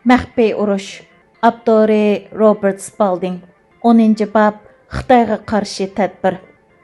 Məxfiy uruş. Abdori Robert Spalding. 10-ci bab. Xitayğa qarşı tədbir.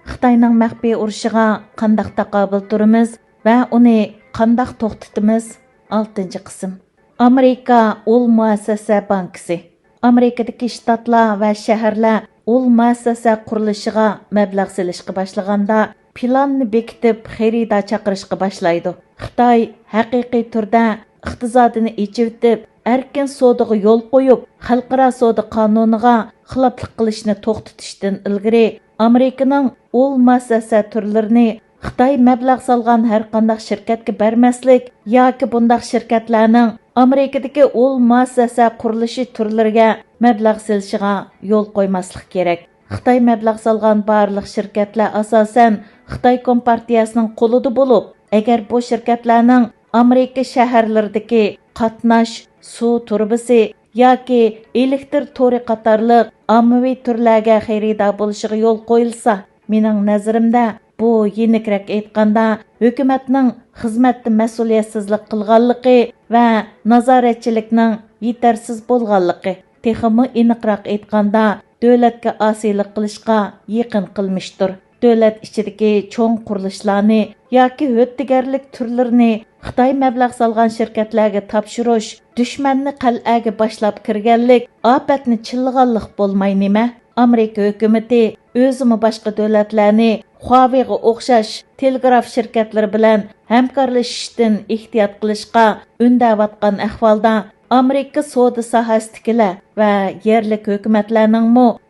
Xitayning məxfiy urushiga qandaq taqobil turimiz va uni qandaq to'xtatimiz? 6-ci qism. Amerika ul muassasa bankisi. Amerikadagi shtatlar va shaharlar ul muassasa qurilishiga mablag' solishga boshlaganda planni bekitib xarida chaqirishga boshlaydi. Xitoy haqiqiy turda iqtisodini echivitib erkin savdoga yo'l qo'yib, xalqaro savdo qonuniga xiloflik qilishni to'xtatishdan ilgari Amerikaning ul muassasa turlarini Xitoy mablag' solgan har qanday shirkatga bermaslik yoki bundaq shirkatlarning Amerikadagi ul muassasa qurilishi turlariga mablag' solishiga yo'l qo'ymaslik kerak. Xitoy mablag' solgan barliq shirkatlar asosan Xitoy Kompartiyasining qo'lida bo'lib, agar bu shirkatlarning Amerika shaharlaridagi qatnash, suv turbisi yoki elektr tori qatorliq ommaviy turlarga xaridor bo'lishiga yo'l qo'yilsa, mening nazarimda bu yenikroq aytganda hukumatning xizmatda mas'uliyatsizlik qilganligi va nazoratchilikning yetarsiz bo'lganligi, texmi aniqroq aytganda davlatga osiylik qilishga yaqin qilmishdir. Davlat ichidagi cho'ng qurilishlarni yoki huddigarlik turlarini Xitoy mablag' solgan shirkatlarga topshirish, dushmanni qal'aga boshlab kirganlik, ofatni chillaganlik bo'lmay nima? Amerika hukumati o'zimi boshqa davlatlarni Huawei'ga o'xshash telegraf shirkatlari bilan hamkorlashishdan ehtiyot qilishga undayotgan ahvolda Amerika savdo sohasidagilar va yerlik hukumatlarning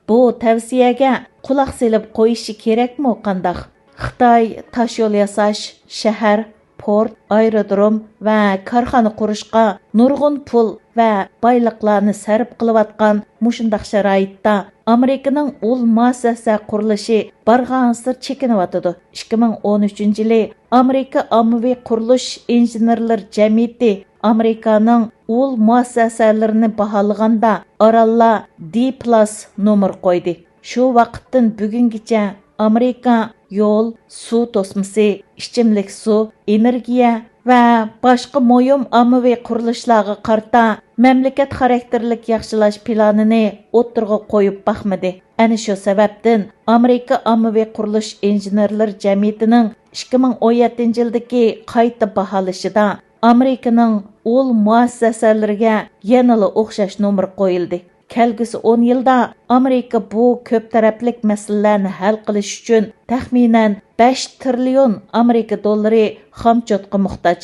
bu tavsiyaga quloq solib qo'yishi kerakmi qandoq? Xitoy tosh yo'l yasash, shahar, port, aerodrom va korxona qurishga nurg'un pul va boyliqlarni sarf qilayotgan mushundaq sharoitda Amerikaning ul muassasa qurilishi barg'ansir chekinyotidi. 2013-yili Amerika ommaviy qurilish injenerlar jamiyati Amerikaning ul muassasalarini baholaganda orallar D+ nomer qo'ydi. Shu vaqtdan bugungacha Amerika yo'l, suv to'smasi, ichimlik suv, energiya va boshqa muhim ommaviy qurilishlarga qarta mamlakat xarakterlik yaxshilash planini o'tirg'a qo'yib baxmadi. Ana shu sababdan Amerika ommaviy qurilish injenerlar jamiyatining 2017-yildagi qayta baholashida Amerikaning ul muassasalariga yanada o'xshash nomer qo'yildi. Kelgusi 10 yilda Amerika bu ko'p taraflik masalalarni hal qilish uchun taxminan 5 trillion Amerika dollari xomchotga muhtoj.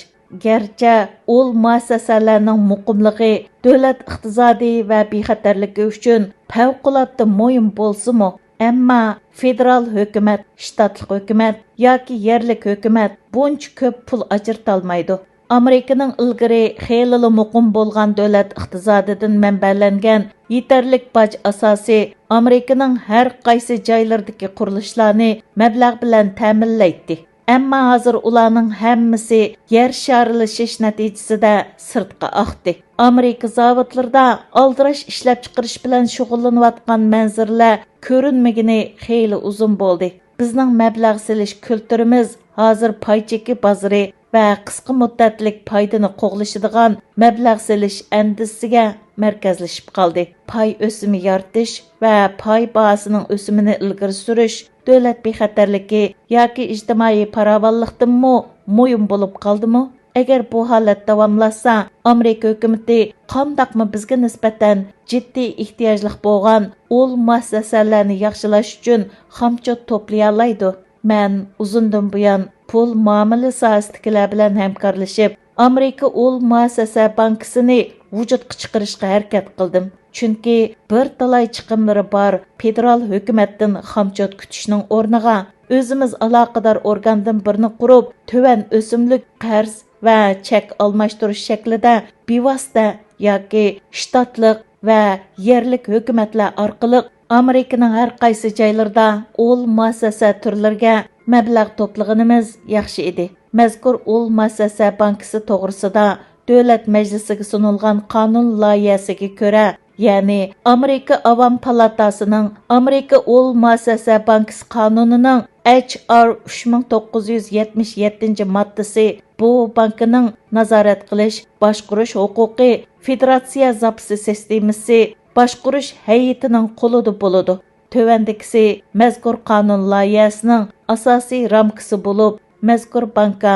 Gerçi ul muassasalarning muqimligi davlat iqtisodi va bexatarligi uchun favqulodda muhim bo'lsa-mu, ammo federal hukumat, shtatlik hukumat yoki yerlik hukumat buncha ko'p pul ajratolmaydi. Amerikaning ilgari xeyli muqim bo'lgan davlat iqtisodidan manbalangan yetarlik boj asosi Amerikaning har qaysi joylaridagi qurilishlarni mablag' bilan ta'minlaydi. Ammo hozir ularning hammasi yer sharilashish natijasida sirtqa oqdi. Amerika zavodlarida aldirash ishlab chiqarish bilan shug'ullanayotgan manzillar ko'rinmagani xeyli uzun bo'ldi. Bizning mablag' silish kulturimiz hozir paycheki bozori va qisqa muddatlik foydani qo'g'lashadigan mablag' silish andisiga markazlashib qoldi. Pay o'simi yaratish va pay bahosining o'simini ilgari surish davlat bexatarligi yoki ijtimoiy farovonlikdanmi muhim bo'lib qoldimi? Agar bu holat davomlashsa, Amerika hukumati qandaqmi bizga nisbatan jiddiy ehtiyojli bo'lgan ul muassasalarni yaxshilash uchun xomchot to'play oladi. Men uzundan buyon pul muomala sohasidagilar bilan hamkorlashib, Amerika ul muassasa bankisini vujudga chiqarishga harakat qildim. Chunki bir talay chiqimlari bor federal hukumatdan xomchot kutishning o'rniga o'zimiz aloqador organdan birini qurib, to'van o'simlik qarz va chek almashtirish shaklida bevosita yoki shtatlik va yerlik hukumatlar orqali Amerikaning har qaysi joylarida ul muassasa turlariga mablag' to'plaganimiz yaxshi edi. Mazkur ul muassasa bankisi to'g'risida Davlat Majlisiga sunilgan qonun loyihasiga ko'ra ya'ni Amerika Avam Palatasining Amerika Ol Muassasa Bankisi qonunining HR 3977 moddasi bu bankning nazorat qilish, boshqarish huquqi Federatsiya zapisi sistemasi boshqarish hay'atining qo'lida bo'ladi. Tövəndikisi mazkur qonun loyihasining asosiy ramkasi bo'lib, mazkur banka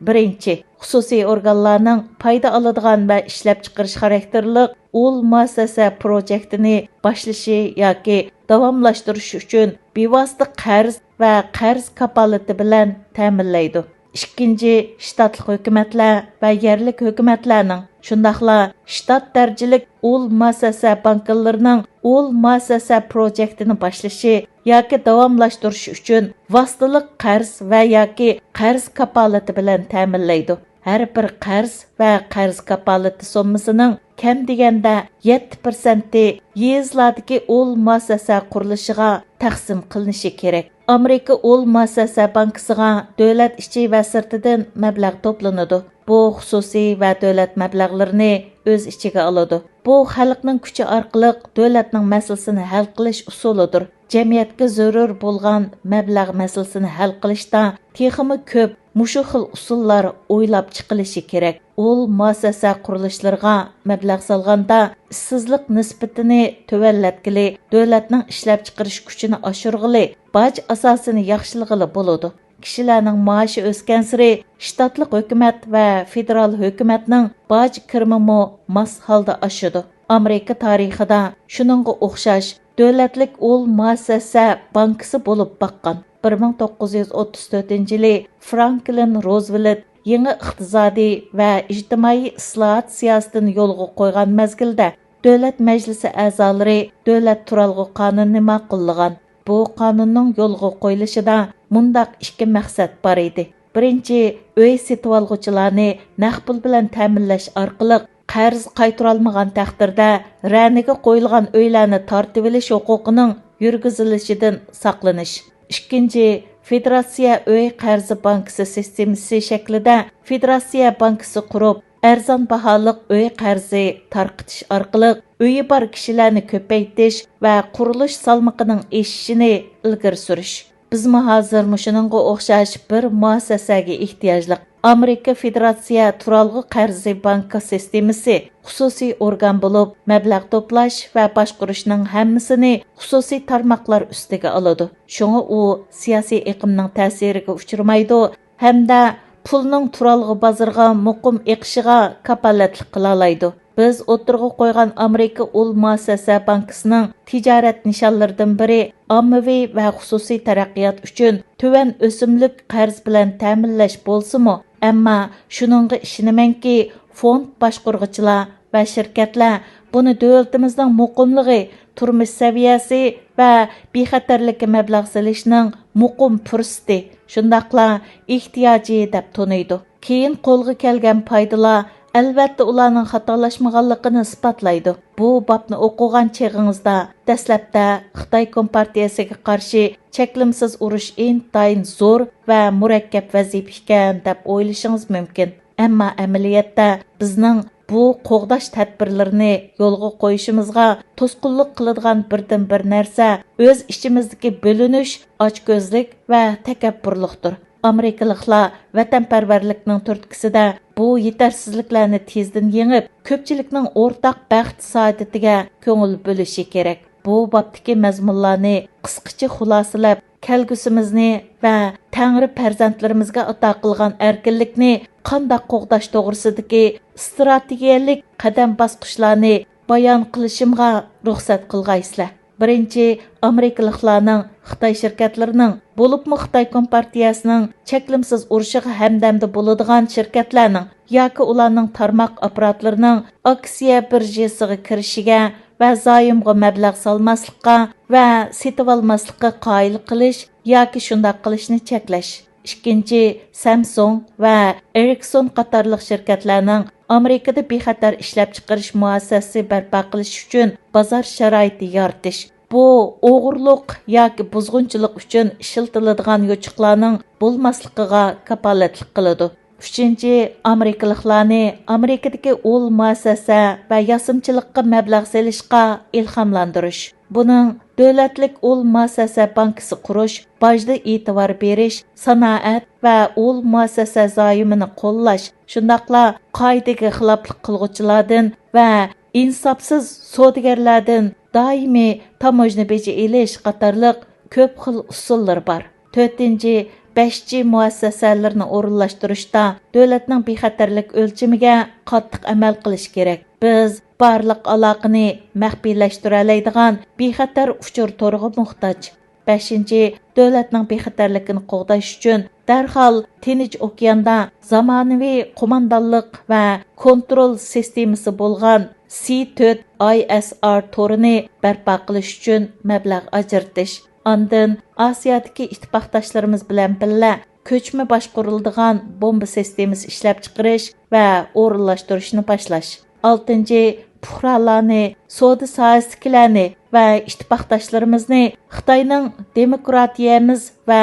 birinchi xususiy organlarning foyda oladigan va ishlab chiqarish xarakterli ul muassasa projektini boshlashi yoki davomlashtirish uchun bevosita qarz va qarz kapolati bilan ta'minlaydi. Ikkinchi, shtatlik hukumatlar va yerlik hukumatlarning shundaqla shtat darajalik ul muassasa banklarining ul muassasa projektini boshlashi yoki davomlashtirish uchun vositalik qarz va yoki qarz kapolati bilan ta'minlaydi. Har bir qarz va qarz kapolati summasining kam deganda 7% yezlardagi ul muassasa qurilishiga taqsim qilinishi kerak. Amerika Ul Muassasa Bankisiga davlat ichi va sirtidan mablag' to'planadi. Bu xususiy va davlat mablag'larini o'z ichiga oladi. Bu xalqning kuchi orqali davlatning masalasini hal qilish usulidir. Jamiyatga zarur bo'lgan mablag' masalasini hal qilishda texmi ko'p mushu xil usullar o'ylab chiqilishi kerak. Ul muassasa qurilishlariga mablag' solganda ishsizlik nisbatini tuvallatgili, davlatning ishlab chiqarish kuchini oshirg'ili, baj asosini yaxshilag'ili bo'ladi. Kishilarning maoshi o'sgan sari shtatlik hukumat va federal hukumatning baj kirimi mos holda oshadi. Amerika tarixida shuningga o'xshash davlatlik ul muassasa bankisi bo'lib baqqan. 1934-yili Franklin Roosevelt yangi iqtisodiy va ijtimoiy islohot siyosatini yo'lga qo'ygan mezgilda davlat majlisi a'zolari davlat turalg'u qonunini ma'qullagan. Bu qonunning yo'lga qo'yilishida mundaq ikki maqsad bor edi. Birinchi, uy setib olg'uvchilarni naqd pul bilan ta'minlash orqali qarz qaytara olmagan taqdirda raniga qo'yilgan uylarni tortib olish huquqining yurgizilishidan saqlanish. Ikkinchi, Federatsiya uy qarzi bankisi sistemasi shaklida Federatsiya bankisi qurib, arzon baholiq uy qarzi tarqitish orqali uyi bor kishilarni ko'paytirish va qurilish salmoqining o'sishini ilgari surish. Bizmi hozir shuningga o'xshash bir muassasaga ehtiyojliq. Amerika Federatsiya turalg'u qarzi banka sistemasi xususiy organ bo'lib, mablag' to'plash va boshqarishning hammasini xususiy tarmoqlar ustiga oladi. Shunga u siyosiy iqlimning ta'siriga uchramaydi hamda pulning turalg'u bozorga muqim eqishiga kapolatlik qila oladi. Biz o'tirg'i qo'ygan Amerika ul muassasa bankisining tijorat nishonlaridan biri ommaviy va xususiy taraqqiyot uchun tuvan o'simlik qarz bilan ta'minlash bo'lsa-mu, ammo shuningga ishonamanki, fond boshqaruvchilar va shirkatlar buni davlatimizning muqimligi, turmush saviyasi va bexatarlikka mablag' solishning muqim fursati, shundaqla ehtiyoji deb to'naydi. Keyin qo'lga kelgan foydalar albatta ularning xatolashmaganligini isbotlaydi. Bu bobni o'qigan cheg'ingizda dastlabda Xitoy Kompartiyasiga qarshi cheklimsiz urush intayin zo'r va murakkab vazifa ekan deb o'ylashingiz mumkin. Ammo amaliyotda bizning bu qo'g'dash tadbirlarini yo'lga qo'yishimizga to'sqinlik qiladigan birdan bir narsa o'z ichimizdagi bo'linish, ochko'zlik va takabburlikdir. Amerikaliklar vatanparvarlikning turtkisida bu yetarsizliklarni tezdan yengib, ko'pchilikning o'rtaq baxt saodatiga ko'ngil bo'lishi kerak. Bu bobdagi mazmunlarni qisqacha xulosalab, kelgusimizni va Tangri farzandlarimizga ato qilgan erkinlikni qanday qo'g'dash to'g'risidagi strategiyalik qadam bosqichlarni bayon qilishimga ruxsat qilgaysizlar. Birinchi, Amerikaliklarning Xitoy shirkatlarining bo'libmi Xitoy Kompartiyasining cheklimsiz urushiga hamdamda bo'ladigan shirkatlarning yoki ularning tarmoq apparatlarining aksiya birjasiga kirishiga va zoyimga mablag' solmaslikqa va setib olmaslikqa qoyil qilish yoki shunday qilishni cheklash. Ikkinchi, Samsung va Ericsson qatorliq shirkatlarning Amerikada bexatar ishlab chiqarish muassasasi barpo qilish uchun bozor sharoiti yaratish. Bu o'g'irlik yoki buzg'unchilik uchun ishiltiladigan yo'chiqlarning bo'lmasligiga kapolatlik qiladi. Üçüncü, Amerikalıqlarni Amerikadagi ol müəssəsə və yasımçılıqqa məbləğ selishqa ilhamlandırış. Buning davlatlik ol müəssəsə bankası qurish, bajda e'tibor berish, sanoat va ol müəssəsə zoyimini qo'llash, shundaqla qoidaga xiloflik qilg'uvchilardan va insofsiz savdogarlardan doimiy tamojna beji elish qatorliq ko'p xil usullar bor. 4-ci, 5-ci müəssəsələrini o'rinlashtirishda davlatning bexatarlik o'lchamiga qattiq amal qilish kerak. Biz barliq aloqani maxfiylashtirib oladigan bexatar uchur to'rg'i muhtoj. 5-ci, davlatning bexatarligini qo'g'dash uchun darhol Tinch okeanda zamonaviy qo'mondonlik va kontrol sistemasi bo'lgan C4 ISR to'rini barpo qilish uchun mablag' ajratish. Ondan Osiyodagi ittifoqdoshlarimiz bilan birga ko'chma boshqariladigan bomba sistemasi ishlab chiqarish va o'rinlashtirishni boshlash. 6-ci, puhralarni, savdo sohasidagilarni va ittifoqdoshlarimizni Xitoyning demokratiyamiz va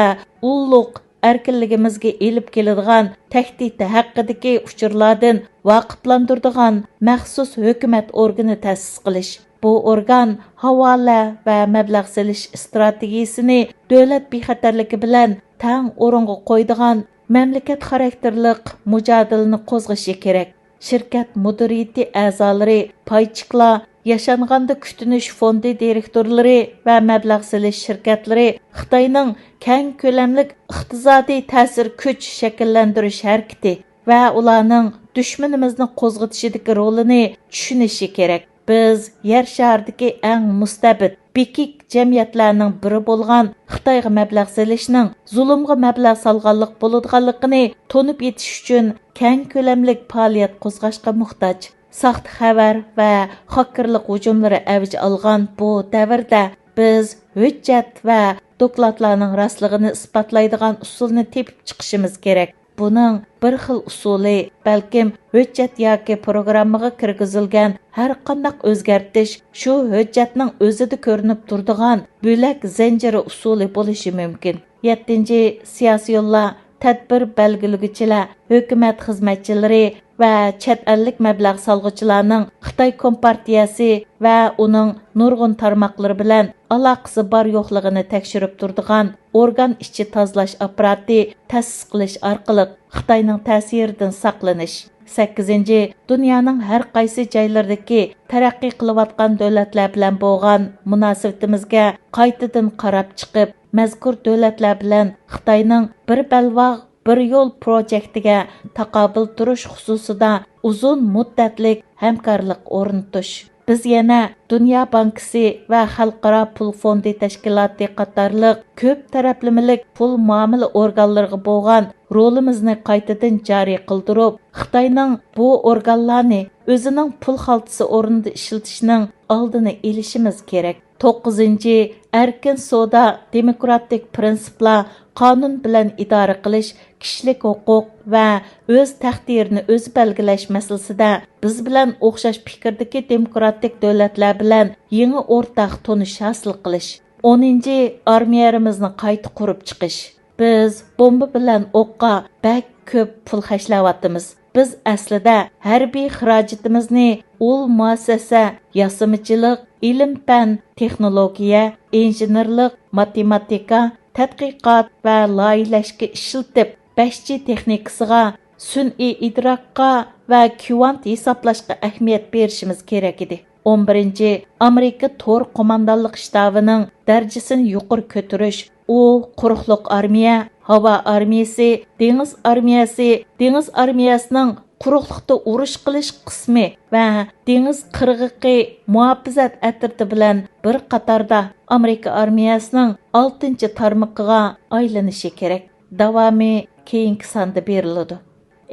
ulug' erkinligimizga elib keladigan tahdidi haqidagi uchurlardan vaqiflantiradigan maxsus hukumat organi ta'sis qilish. Bu organ havola va mablag' selish strategiyasini davlat bexatarligi bilan tang o'ringa qo'ydigan mamlakat xarakterlik mujodilani qo'zg'ashi kerak. Shirkat mudiriyati a'zolari, paychiqlar, yashanganda kutinish fondi direktorlari va mablag' selish shirkatlari Xitoyning keng ko'lamlik iqtisodiy ta'sir kuch shakllantirish harakati va ularning dushmanimizni qo'zg'atishidagi rolini tushunishi kerak. Biz yer shardagi eng mustabid, bekik jamiyatlarning biri bo'lgan Xitoyga mablag' selishning zulmga mablag' solganlik bo'ladiganligini to'nib yetish uchun keng ko'lamlik faoliyat qo'zg'ashga muhtoj. Saxt xabar va xakerlik hujumlari avj olgan bu davrda biz hujjat va dokladlarning rostligini isbotlaydigan usulni tepib chiqishimiz kerak. Buning bir xil usuli, balkim hujjat yoki programmaga kirgizilgan har qanday o'zgartish shu hujjatning o'zida ko'rinib turadigan bo'lak zanjiri usuli bo'lishi mumkin. 7-ci, siyosiy yo'llar, tadbir belgilaguvchilar, hukumat xizmatchilari va chet ellik mablag' solg'uvchilarning Xitoy Kompartiyasi va uning nurg'un tarmoqlari bilan aloqasi bor yo'qligini tekshirib turadigan organ ichi tozalash apparati ta'sis qilish orqali Xitoyning ta'siridan saqlanish. 8-ci, dunyoning har qaysi joylaridagi taraqqiy qilayotgan davlatlar bilan bo'lgan munosabatimizga qaytadan qarab chiqib, mazkur davlatlar bilan Xitoyning bir balvoq bir yo'l projektiga taqobil turish xususida uzun muddatlik hamkorlik o'rnatish. Biz yana Dunyo bankisi va Xalqaro pul fondi tashkiloti qatorliq ko'p taraflamalik pul muomala organlariga bo'lgan rolimizni qaytadan joriy qildirib, Xitoyning bu organlarni o'zining pul xaltasi o'rnida ishlatishning oldini olishimiz kerak. 9-ci, erkin savdo, demokratik prinsiplar, qonun bilan idora qilish, kishilik huquq va o'z taqdirini o'zi belgilash masalasida biz bilan o'xshash fikrdagi demokratik davlatlar bilan yangi o'rtaq tonish hosil qilish. 10-ci, armiyamizni qayta qurib chiqish. Biz bomba bilan o'qqa bak ko'p pul xarjlayapmiz. Biz aslida harbiy xarajatimizni ul muassasa, yasamichilik, ilm-fan, texnologiya, injenerlik, matematika, tadqiqot va loyihalashga ishlatib, 5G texnikasiga, sun'iy idrokqa va kvant hisoblashga ahamiyat berishimiz kerak edi. 11-ci, Amerika to'r qo'mondonlik shtabining darajasini yuqori ko'tarish, u quruqliq armiya, havo armiyasi, dengiz armiyasining quruqliqda urush qilish qismi va dengiz qirg'iqi muhofizat atriti bilan bir qatorda Amerika armiyasining 6-chi tarmoqiga aylanishi kerak. Davomi keyingi sonda beriladi.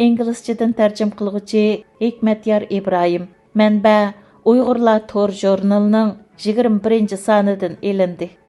Inglizchadan tarjim qiluvchi Hikmatyor Ibrohim. Manba Uyg'urlar to'r jurnalining 21-sonidan elindi.